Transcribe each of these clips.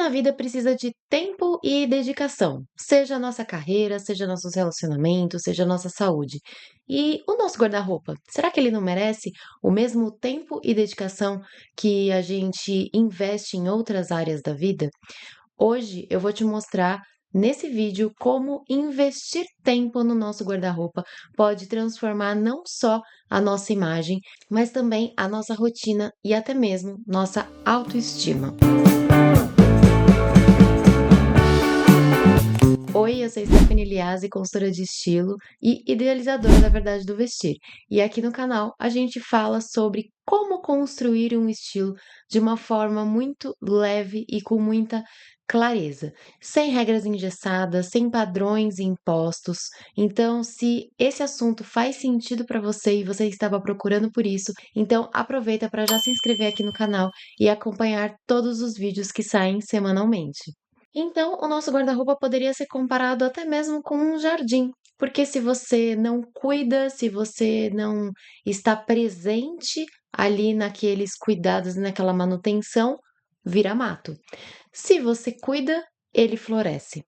na vida precisa de tempo e dedicação, seja a nossa carreira, seja nossos relacionamentos, seja a nossa saúde. E o nosso guarda-roupa, será que ele não merece o mesmo tempo e dedicação que a gente investe em outras áreas da vida? Hoje eu vou te mostrar nesse vídeo como investir tempo no nosso guarda-roupa pode transformar não só a nossa imagem, mas também a nossa rotina e até mesmo nossa autoestima. Oi, eu sou Stephanie Liazzi, consultora de estilo e idealizadora da Verdade do Vestir. E aqui no canal a gente fala sobre como construir um estilo de uma forma muito leve e com muita clareza, sem regras engessadas, sem padrões impostos. Então, se esse assunto faz sentido para você e você estava procurando por isso, então aproveita para já se inscrever aqui no canal e acompanhar todos os vídeos que saem semanalmente. Então, o nosso guarda-roupa poderia ser comparado até mesmo com um jardim, porque se você não cuida, se você não está presente ali naqueles cuidados, naquela manutenção, vira mato. Se você cuida, ele floresce.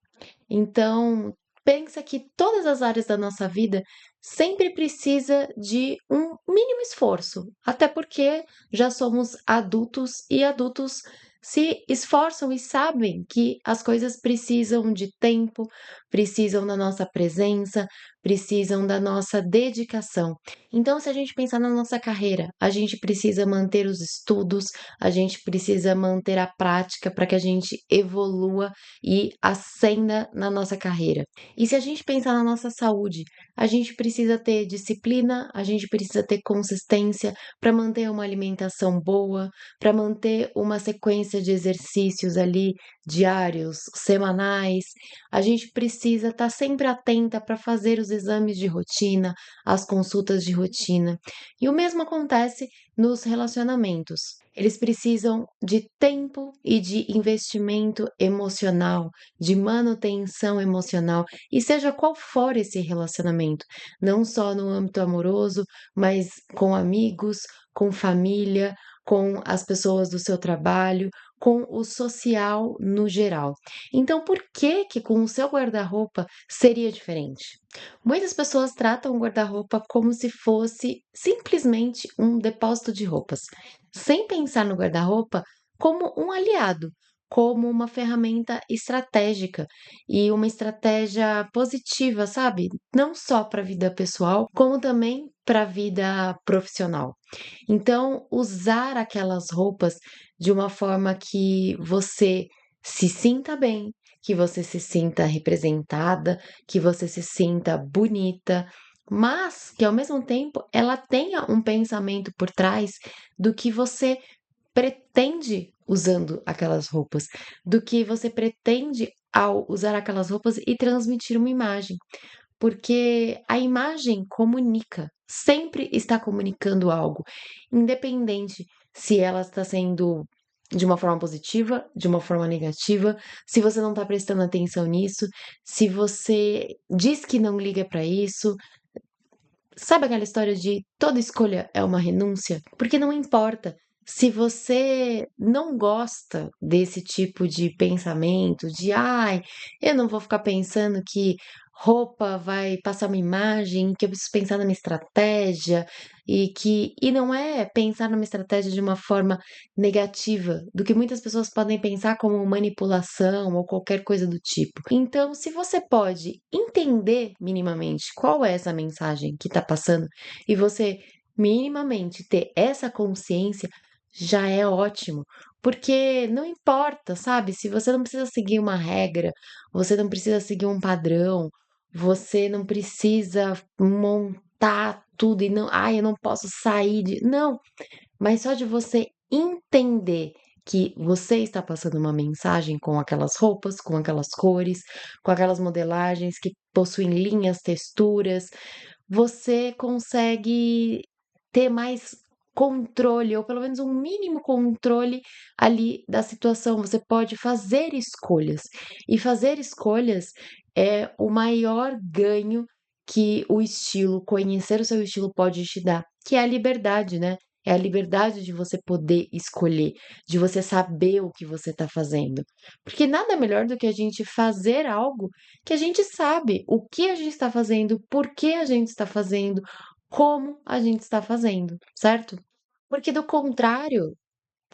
Então, pensa que todas as áreas da nossa vida sempre precisa de um mínimo esforço, até porque já somos adultos e adultos se esforçam e sabem que as coisas precisam de tempo, precisam da nossa presença, precisam da nossa dedicação. Então, se a gente pensar na nossa carreira, a gente precisa manter os estudos, a gente precisa manter a prática para que a gente evolua e ascenda na nossa carreira. E se a gente pensar na nossa saúde, a gente precisa ter disciplina, a gente precisa ter consistência para manter uma alimentação boa, para manter uma sequência de exercícios ali diários, semanais. A gente precisa estar sempre atenta para fazer os exames de rotina, as consultas de rotina. E o mesmo acontece nos relacionamentos. Eles precisam de tempo e de investimento emocional, de manutenção emocional, e seja qual for esse relacionamento, não só no âmbito amoroso, mas com amigos, com família, com as pessoas do seu trabalho, com o social no geral. Então, por que que com o seu guarda-roupa seria diferente? Muitas pessoas tratam o guarda-roupa como se fosse simplesmente um depósito de roupas, sem pensar no guarda-roupa como um aliado, como uma ferramenta estratégica e uma estratégia positiva, sabe? Não só para a vida pessoal, como também para a vida profissional. Então, usar aquelas roupas de uma forma que você se sinta bem, que você se sinta representada, que você se sinta bonita, mas que ao mesmo tempo ela tenha um pensamento por trás do que você pretende usando aquelas roupas, do que você pretende ao usar aquelas roupas e transmitir uma imagem, porque a imagem comunica, sempre está comunicando algo, independente se ela está sendo de uma forma positiva, de uma forma negativa, se você não está prestando atenção nisso, se você diz que não liga para isso. Sabe aquela história de toda escolha é uma renúncia? Porque não importa. Se você não gosta desse tipo de pensamento, de ai, eu não vou ficar pensando que roupa vai passar uma imagem, que eu preciso pensar na minha estratégia, e não é pensar numa estratégia de uma forma negativa, do que muitas pessoas podem pensar como manipulação ou qualquer coisa do tipo. Então, se você pode entender minimamente qual é essa mensagem que está passando e você minimamente ter essa consciência, já é ótimo. Porque não importa, sabe? Se você não precisa seguir uma regra, você não precisa seguir um padrão, você não precisa montar tudo e não, ai, eu não posso sair de. Não, mas só de você entender que você está passando uma mensagem com aquelas roupas, com aquelas cores, com aquelas modelagens que possuem linhas, texturas, você consegue ter mais controle, ou pelo menos um mínimo controle ali da situação. Você pode fazer escolhas. E fazer escolhas é o maior ganho que o estilo, conhecer o seu estilo pode te dar, que é a liberdade, né? é a liberdade de você poder escolher, de você saber o que você está fazendo. Porque nada melhor do que a gente fazer algo que a gente sabe o que a gente está fazendo, por que a gente está fazendo, como a gente está fazendo, certo? Porque do contrário,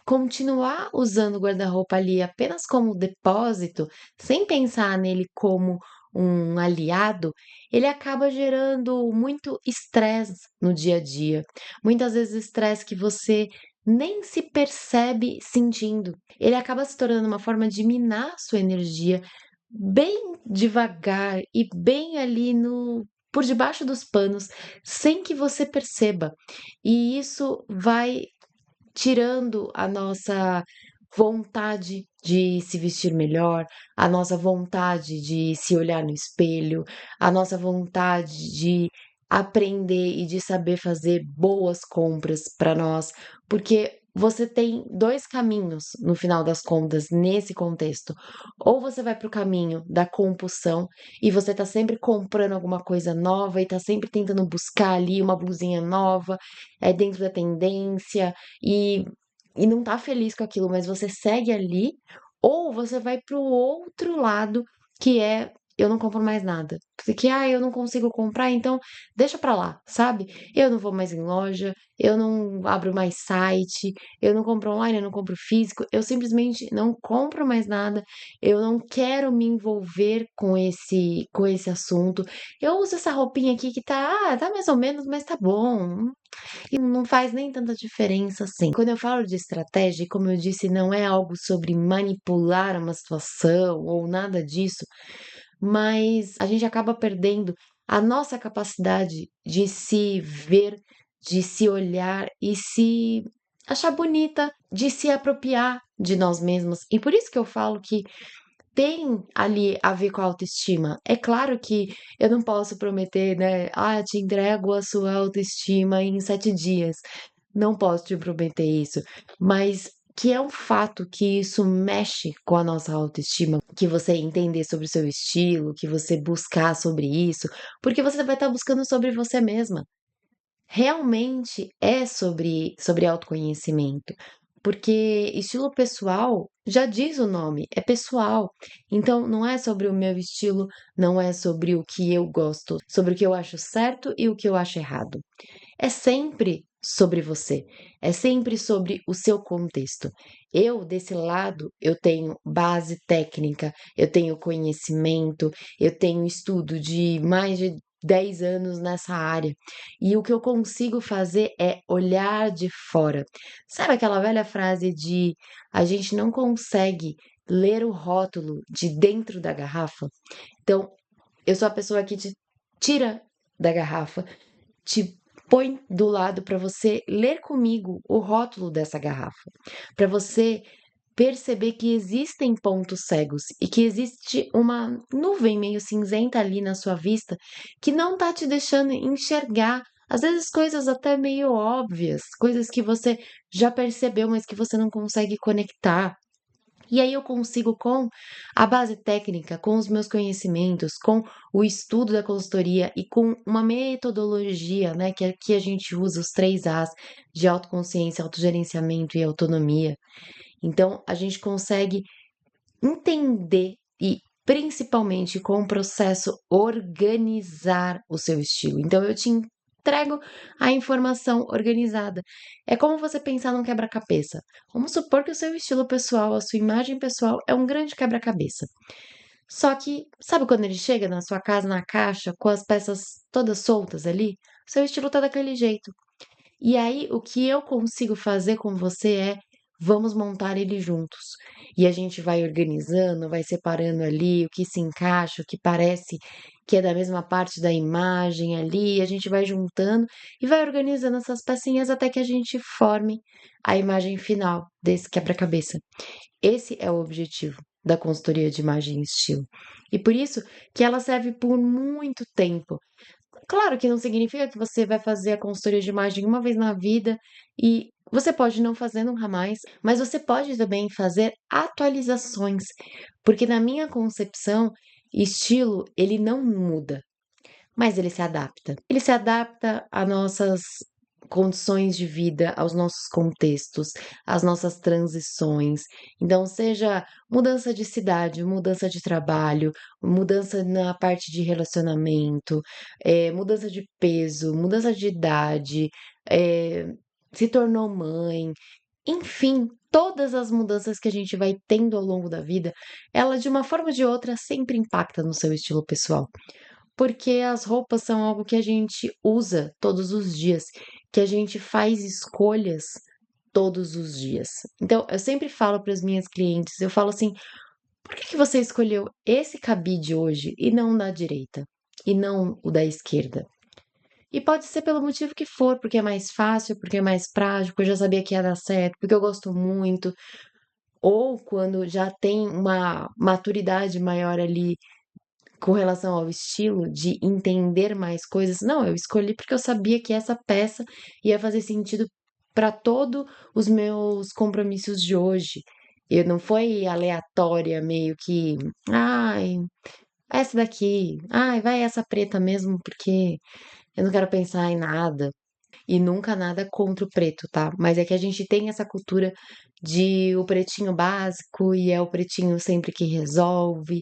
continuar usando o guarda-roupa ali apenas como depósito, sem pensar nele como um aliado, ele acaba gerando muito estresse no dia a dia. Muitas vezes estresse que você nem se percebe sentindo. Ele acaba se tornando uma forma de minar sua energia bem devagar e bem ali no por debaixo dos panos, sem que você perceba. E isso vai tirando a nossa vontade de se vestir melhor, a nossa vontade de se olhar no espelho, a nossa vontade de aprender e de saber fazer boas compras para nós, porque você tem dois caminhos no final das contas nesse contexto. Ou você vai para o caminho da compulsão e você tá sempre comprando alguma coisa nova e tá sempre tentando buscar ali uma blusinha nova, é dentro da tendência e não tá feliz com aquilo, mas você segue ali, ou você vai para o outro lado, que é eu não compro mais nada. Porque, eu não consigo comprar, então deixa pra lá, sabe? Eu não vou mais em loja, eu não abro mais site, eu não compro online, eu não compro físico, eu simplesmente não compro mais nada, eu não quero me envolver com esse assunto. Eu uso essa roupinha aqui que tá mais ou menos, mas tá bom. E não faz nem tanta diferença assim. Quando eu falo de estratégia, como eu disse, não é algo sobre manipular uma situação ou nada disso, mas a gente acaba perdendo a nossa capacidade de se ver, de se olhar e se achar bonita, de se apropriar de nós mesmos. E por isso que eu falo que tem ali a ver com a autoestima. É claro que eu não posso prometer, né? Ah, te entrego a sua autoestima em 7 dias. Não posso te prometer isso. Mas que é um fato que isso mexe com a nossa autoestima, que você entender sobre o seu estilo, que você buscar sobre isso, porque você vai estar buscando sobre você mesma. Realmente é sobre autoconhecimento, porque estilo pessoal já diz o nome, é pessoal. Então não é sobre o meu estilo, não é sobre o que eu gosto, sobre o que eu acho certo e o que eu acho errado. É sempre sobre você, é sempre sobre o seu contexto. Eu, desse lado, eu tenho base técnica, eu tenho conhecimento, eu tenho estudo de mais de 10 anos nessa área. E o que eu consigo fazer é olhar de fora. Sabe aquela velha frase de a gente não consegue ler o rótulo de dentro da garrafa? Então, eu sou a pessoa que te tira da garrafa, te põe do lado para você ler comigo o rótulo dessa garrafa, para você perceber que existem pontos cegos e que existe uma nuvem meio cinzenta ali na sua vista que não tá te deixando enxergar. Às vezes coisas até meio óbvias, coisas que você já percebeu, mas que você não consegue conectar. E aí eu consigo, com a base técnica, com os meus conhecimentos, com o estudo da consultoria e com uma metodologia, né, que aqui a gente usa os 3 As de autoconsciência, autogerenciamento e autonomia. Então, a gente consegue entender e principalmente com o processo organizar o seu estilo. Então eu te entrego a informação organizada. É como você pensar num quebra-cabeça. Vamos supor que o seu estilo pessoal, a sua imagem pessoal é um grande quebra-cabeça. Só que, sabe quando ele chega na sua casa na caixa com as peças todas soltas ali? Seu estilo tá daquele jeito. E aí, o que eu consigo fazer com você é vamos montar ele juntos. E a gente vai organizando, vai separando ali o que se encaixa, o que parece que é da mesma parte da imagem ali, a gente vai juntando e vai organizando essas pecinhas até que a gente forme a imagem final desse quebra-cabeça. Esse é o objetivo da consultoria de imagem e estilo. E por isso que ela serve por muito tempo. Claro que não significa que você vai fazer a consultoria de imagem uma vez na vida e você pode não fazer nunca mais, mas você pode também fazer atualizações, porque na minha concepção, estilo, ele não muda, mas ele se adapta. Ele se adapta a nossas condições de vida, aos nossos contextos, às nossas transições. Então, seja mudança de cidade, mudança de trabalho, mudança na parte de relacionamento, mudança de peso, mudança de idade, eh, se tornou mãe, enfim, todas as mudanças que a gente vai tendo ao longo da vida, ela de uma forma ou de outra sempre impacta no seu estilo pessoal. Porque as roupas são algo que a gente usa todos os dias, que a gente faz escolhas todos os dias. Então, eu sempre falo para as minhas clientes, eu falo assim: "Por que que você escolheu esse cabide hoje e não o da direita? E não o da esquerda?". E pode ser pelo motivo que for, porque é mais fácil, porque é mais prático, porque eu já sabia que ia dar certo, porque eu gosto muito, ou quando já tem uma maturidade maior ali com relação ao estilo, de entender mais coisas. Não, eu escolhi porque eu sabia que essa peça ia fazer sentido para todos os meus compromissos de hoje. E não foi aleatória, meio que, ai, essa daqui, ai, vai essa preta mesmo, porque eu não quero pensar em nada. E nunca nada contra o preto, tá? Mas é que a gente tem essa cultura de o pretinho básico e é o pretinho sempre que resolve.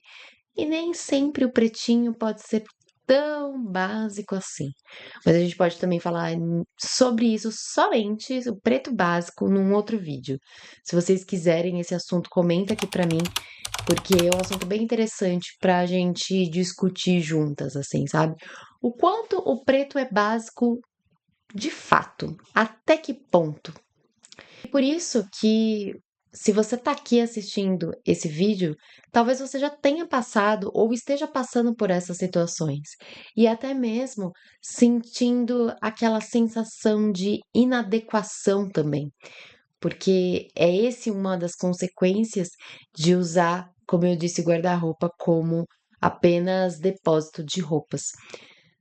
E nem sempre o pretinho pode ser tão básico assim. Mas a gente pode também falar sobre isso somente, o preto básico, num outro vídeo. Se vocês quiserem esse assunto, comenta aqui pra mim, porque é um assunto bem interessante pra gente discutir juntas, assim, sabe? O quanto o preto é básico de fato, até que ponto? E por isso que, se você está aqui assistindo esse vídeo, talvez você já tenha passado ou esteja passando por essas situações, e até mesmo sentindo aquela sensação de inadequação também, porque é esse uma das consequências de usar, como eu disse, guarda-roupa como apenas depósito de roupas.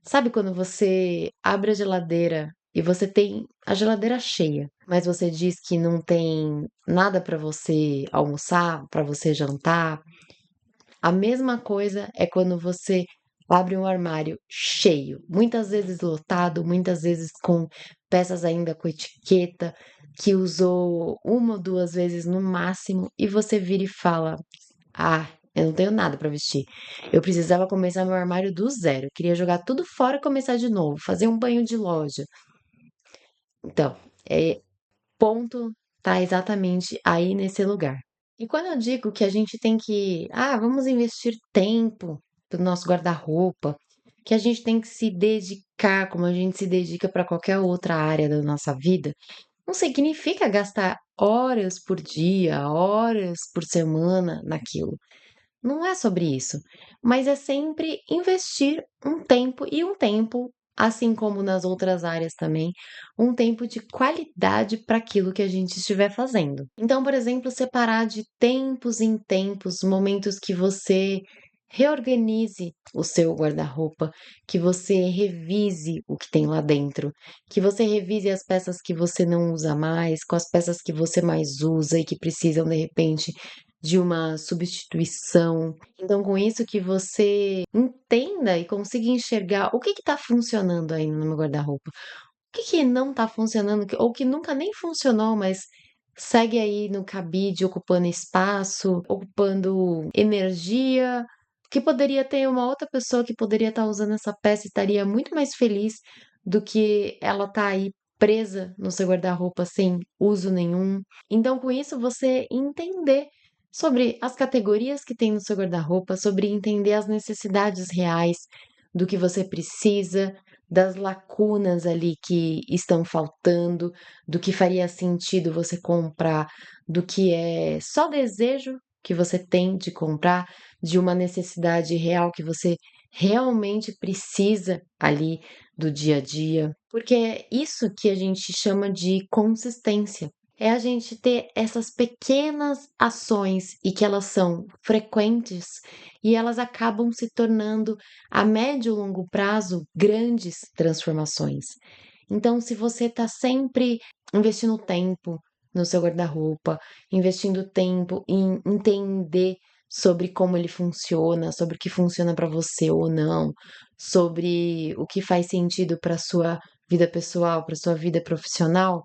Sabe quando você abre a geladeira e você tem a geladeira cheia, mas você diz que não tem nada para você almoçar, para você jantar? A mesma coisa é quando você abre um armário cheio, muitas vezes lotado, muitas vezes com peças ainda com etiqueta, que usou uma ou duas vezes no máximo, e você vira e fala: "Ah, eu não tenho nada para vestir. Eu precisava começar meu armário do zero. Eu queria jogar tudo fora e começar de novo, fazer um banho de loja". Então, ponto tá exatamente aí nesse lugar. E quando eu digo que a gente tem que, vamos investir tempo pro nosso guarda-roupa, que a gente tem que se dedicar como a gente se dedica para qualquer outra área da nossa vida, não significa gastar horas por dia, horas por semana naquilo. Não é sobre isso, mas é sempre investir um tempo e um tempo, assim como nas outras áreas também, um tempo de qualidade para aquilo que a gente estiver fazendo. Então, por exemplo, separar de tempos em tempos momentos que você reorganize o seu guarda-roupa, que você revise o que tem lá dentro, que você revise as peças que você não usa mais, com as peças que você mais usa e que precisam de repente de uma substituição. Então, com isso que você entenda e consiga enxergar o que está funcionando aí no meu guarda-roupa, o que que não está funcionando, ou que nunca nem funcionou, mas segue aí no cabide, ocupando espaço, ocupando energia, que poderia ter uma outra pessoa que poderia estar usando essa peça e estaria muito mais feliz do que ela tá aí presa no seu guarda-roupa sem uso nenhum. Então, com isso, você entender sobre as categorias que tem no seu guarda-roupa, sobre entender as necessidades reais do que você precisa, das lacunas ali que estão faltando, do que faria sentido você comprar, do que é só desejo que você tem de comprar, de uma necessidade real que você realmente precisa ali do dia a dia, porque é isso que a gente chama de consistência. É a gente ter essas pequenas ações e que elas são frequentes e elas acabam se tornando a médio e longo prazo grandes transformações. Então, se você está sempre investindo tempo no seu guarda-roupa, investindo tempo em entender sobre como ele funciona, sobre o que funciona para você ou não, sobre o que faz sentido para sua vida pessoal, para sua vida profissional,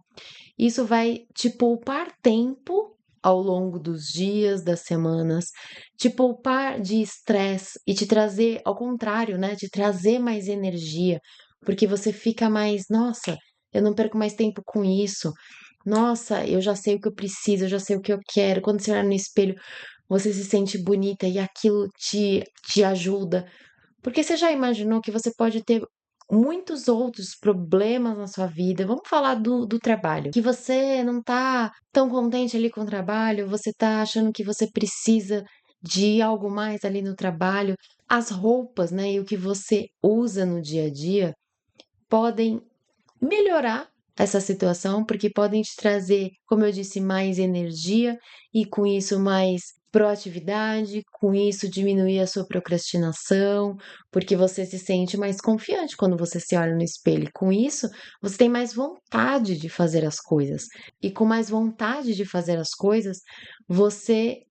isso vai te poupar tempo ao longo dos dias, das semanas, te poupar de estresse e te trazer, ao contrário, né, te trazer mais energia, porque você fica mais, nossa, eu não perco mais tempo com isso. Nossa, eu já sei o que eu preciso, eu já sei o que eu quero. Quando você olha no espelho, você se sente bonita e aquilo te ajuda. Porque você já imaginou que você pode ter muitos outros problemas na sua vida? Vamos falar do trabalho. Que você não tá tão contente ali com o trabalho, você tá achando que você precisa de algo mais ali no trabalho. As roupas, né, e o que você usa no dia a dia podem melhorar essa situação, porque podem te trazer, como eu disse, mais energia e com isso mais proatividade, com isso diminuir a sua procrastinação, porque você se sente mais confiante quando você se olha no espelho. Com isso, você tem mais vontade de fazer as coisas. E com mais vontade de fazer as coisas, você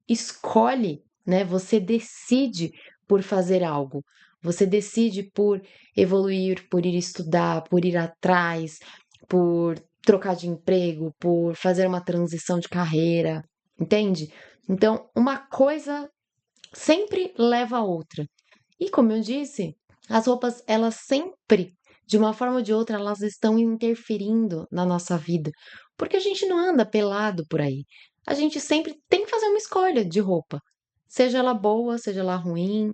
escolhe, né? Você decide por fazer algo. Você decide por evoluir, por ir estudar, por ir atrás, por trocar de emprego, por fazer uma transição de carreira, entende? Então, uma coisa sempre leva a outra. E como eu disse, as roupas, elas sempre, de uma forma ou de outra, elas estão interferindo na nossa vida, porque a gente não anda pelado por aí. A gente sempre tem que fazer uma escolha de roupa, seja ela boa, seja ela ruim,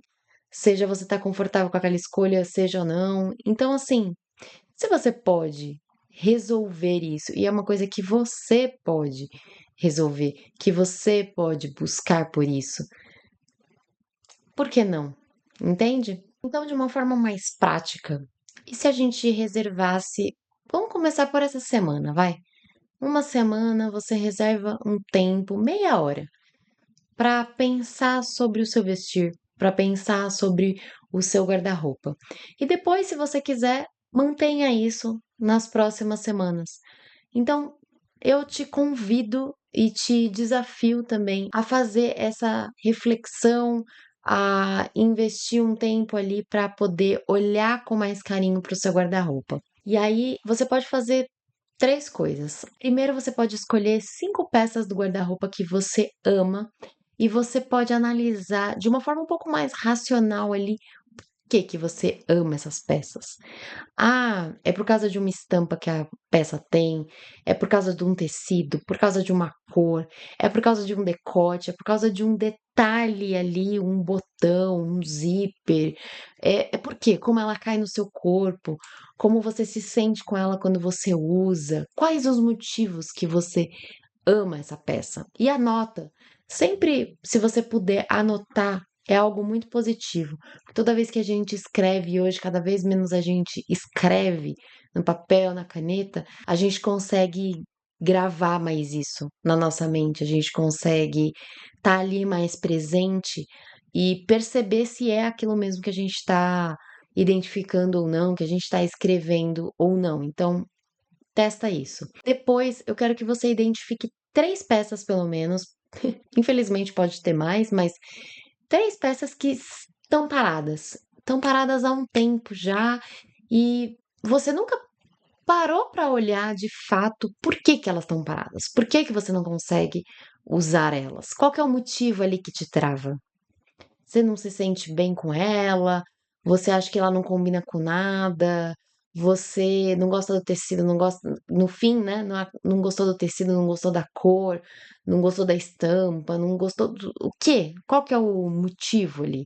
seja você tá confortável com aquela escolha, seja ou não. Então, assim, se você pode resolver isso, e é uma coisa que você pode resolver, que você pode buscar por isso, por que não? Entende? Então, de uma forma mais prática, e se a gente reservasse, vamos começar por essa semana, vai? Uma semana você reserva um tempo, meia hora, para pensar sobre o seu vestir, para pensar sobre o seu guarda-roupa. E depois, se você quiser, mantenha isso nas próximas semanas. Então, eu te convido e te desafio também a fazer essa reflexão, a investir um tempo ali para poder olhar com mais carinho para o seu guarda-roupa. E aí, você pode fazer três coisas. Primeiro, você pode escolher 5 peças do guarda-roupa que você ama e você pode analisar de uma forma um pouco mais racional ali que você ama essas peças. Ah, é por causa de uma estampa que a peça tem, é por causa de um tecido, por causa de uma cor, é por causa de um decote, é por causa de um detalhe ali, um botão, um zíper. É porque como ela cai no seu corpo, como você se sente com ela quando você usa, quais os motivos que você ama essa peça. E anota. Sempre, se você puder anotar, é algo muito positivo. Toda vez que a gente escreve, e hoje cada vez menos a gente escreve no papel, na caneta, a gente consegue gravar mais isso na nossa mente, a gente consegue estar ali mais presente e perceber se é aquilo mesmo que a gente está identificando ou não, que a gente está escrevendo ou não. Então, testa isso. Depois, eu quero que você identifique 3 peças, pelo menos. Infelizmente, pode ter mais, mas 3 peças que estão paradas. Estão paradas há um tempo já e você nunca parou para olhar de fato por que que elas estão paradas. Por que que você não consegue usar elas? Qual que é o motivo ali que te trava? Você não se sente bem com ela? Você acha que ela não combina com nada? Você não gosta do tecido, não gosta, no fim, né? Não gostou do tecido, não gostou da cor, não gostou da estampa, não gostou do o quê? Qual que é o motivo ali?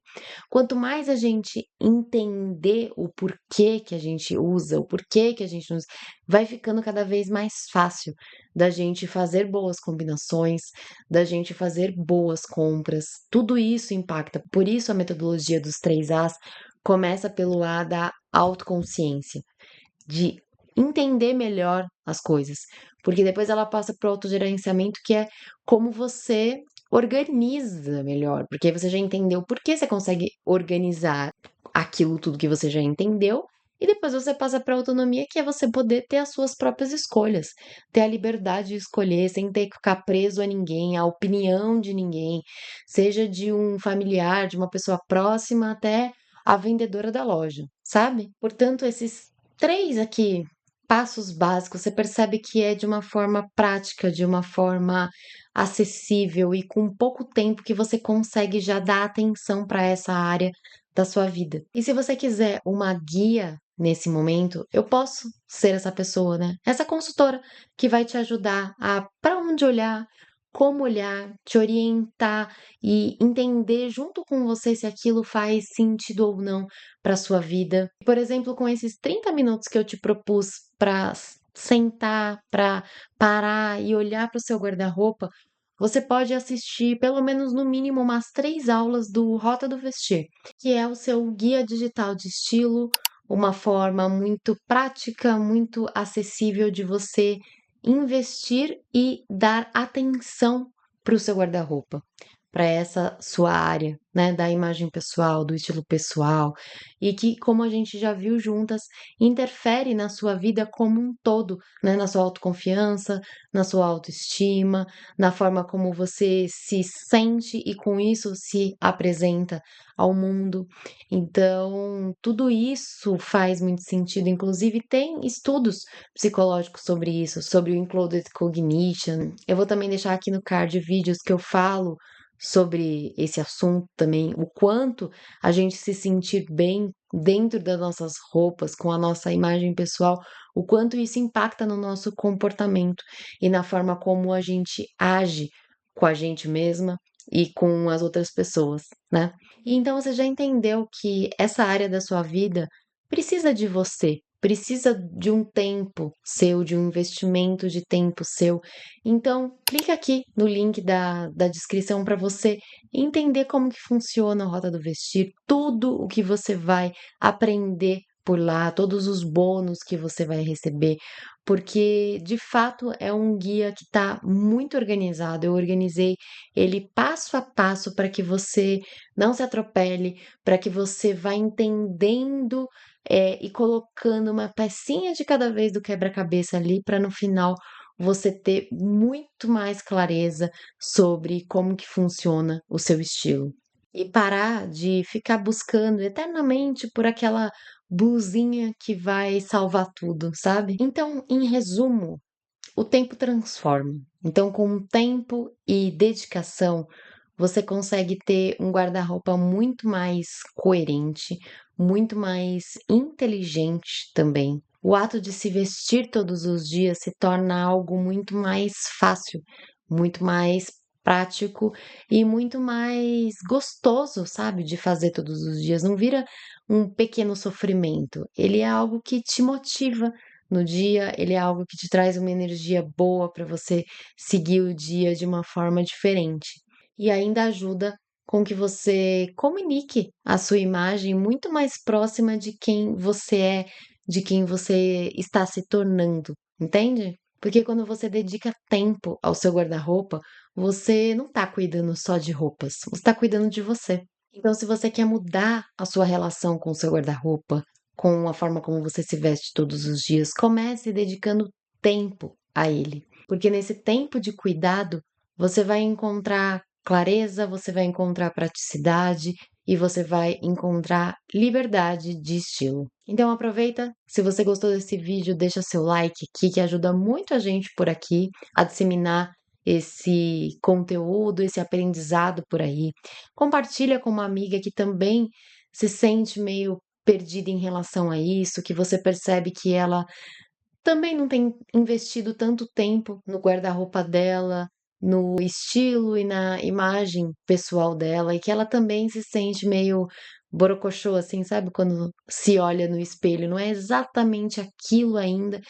Quanto mais a gente entender o porquê que a gente usa, o porquê que a gente não usa, vai ficando cada vez mais fácil da gente fazer boas combinações, da gente fazer boas compras. Tudo isso impacta. Por isso a metodologia dos 3 As começa pelo A da autoconsciência, de entender melhor as coisas, porque depois ela passa para o autogerenciamento, que é como você organiza melhor, porque aí você já entendeu por que você consegue organizar aquilo tudo que você já entendeu, e depois você passa para a autonomia, que é você poder ter as suas próprias escolhas, ter a liberdade de escolher, sem ter que ficar preso a ninguém, à opinião de ninguém, seja de um familiar, de uma pessoa próxima, até a vendedora da loja, sabe? Portanto, esses três aqui passos básicos, você percebe que é de uma forma prática, de uma forma acessível e com pouco tempo que você consegue já dar atenção para essa área da sua vida. E se você quiser uma guia nesse momento, eu posso ser essa pessoa, né? Essa consultora que vai te ajudar a para onde olhar, como olhar, te orientar e entender junto com você se aquilo faz sentido ou não para sua vida. Por exemplo, com esses 30 minutos que eu te propus para sentar, para parar e olhar para o seu guarda-roupa, você pode assistir pelo menos no mínimo umas 3 aulas do Rota do Vestir, que é o seu guia digital de estilo, uma forma muito prática, muito acessível de você investir e dar atenção para o seu guarda-roupa, para essa sua área, né, da imagem pessoal, do estilo pessoal, e que, como a gente já viu juntas, interfere na sua vida como um todo, né, na sua autoconfiança, na sua autoestima, na forma como você se sente e com isso se apresenta ao mundo. Então, tudo isso faz muito sentido. Inclusive, tem estudos psicológicos sobre isso, sobre o Included Cognition. Eu vou também deixar aqui no card vídeos que eu falo sobre esse assunto também, o quanto a gente se sentir bem dentro das nossas roupas, com a nossa imagem pessoal, o quanto isso impacta no nosso comportamento e na forma como a gente age com a gente mesma e com as outras pessoas, né? E então você já entendeu que essa área da sua vida precisa de você, precisa de um tempo seu, de um investimento de tempo seu. Então, clica aqui no link da descrição para você entender como que funciona a Rota do Vestir, tudo o que você vai aprender por lá, todos os bônus que você vai receber, porque de fato é um guia que está muito organizado. Eu organizei ele passo a passo para que você não se atropele, para que você vá entendendo e colocando uma pecinha de cada vez do quebra-cabeça ali, para no final você ter muito mais clareza sobre como que funciona o seu estilo. E parar de ficar buscando eternamente por aquela blusinha que vai salvar tudo, sabe? Então, em resumo, o tempo transforma. Então, com tempo e dedicação, você consegue ter um guarda-roupa muito mais coerente, muito mais inteligente também. O ato de se vestir todos os dias se torna algo muito mais fácil, muito mais prático e muito mais gostoso, sabe, de fazer todos os dias. Não vira um pequeno sofrimento. Ele é algo que te motiva no dia, ele é algo que te traz uma energia boa para você seguir o dia de uma forma diferente. E ainda ajuda com que você comunique a sua imagem muito mais próxima de quem você é, de quem você está se tornando, entende? Porque quando você dedica tempo ao seu guarda-roupa, você não está cuidando só de roupas, você está cuidando de você. Então, se você quer mudar a sua relação com o seu guarda-roupa, com a forma como você se veste todos os dias, comece dedicando tempo a ele. Porque nesse tempo de cuidado, você vai encontrar clareza, você vai encontrar praticidade e você vai encontrar liberdade de estilo. Então aproveita, se você gostou desse vídeo, deixa seu like aqui que ajuda muito a gente por aqui a disseminar esse conteúdo, esse aprendizado por aí. Compartilha com uma amiga que também se sente meio perdida em relação a isso, que você percebe que ela também não tem investido tanto tempo no guarda-roupa dela, no estilo e na imagem pessoal dela, e que ela também se sente meio borocochô, assim, sabe? Quando se olha no espelho, não é exatamente aquilo ainda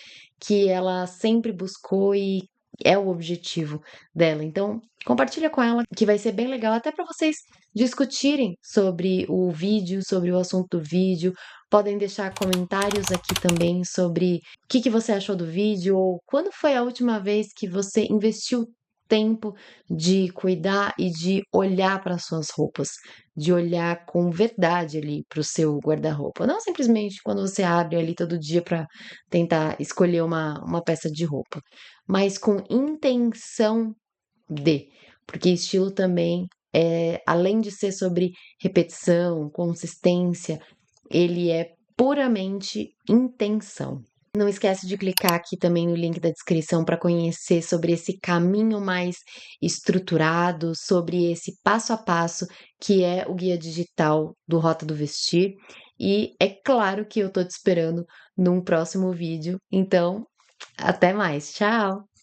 que ela sempre buscou e é o objetivo dela. Então, compartilha com ela, que vai ser bem legal, até para vocês discutirem sobre o vídeo, sobre o assunto do vídeo. Podem deixar comentários aqui também sobre o que você achou do vídeo ou quando foi a última vez que você investiu tempo de cuidar e de olhar para suas roupas, de olhar com verdade ali para o seu guarda-roupa, não simplesmente quando você abre ali todo dia para tentar escolher uma peça de roupa, mas com intenção de, porque estilo também além de ser sobre repetição, consistência, ele é puramente intenção. Não esquece de clicar aqui também no link da descrição para conhecer sobre esse caminho mais estruturado, sobre esse passo a passo que é o guia digital do Rota do Vestir. E é claro que eu estou te esperando num próximo vídeo. Então, até mais. Tchau!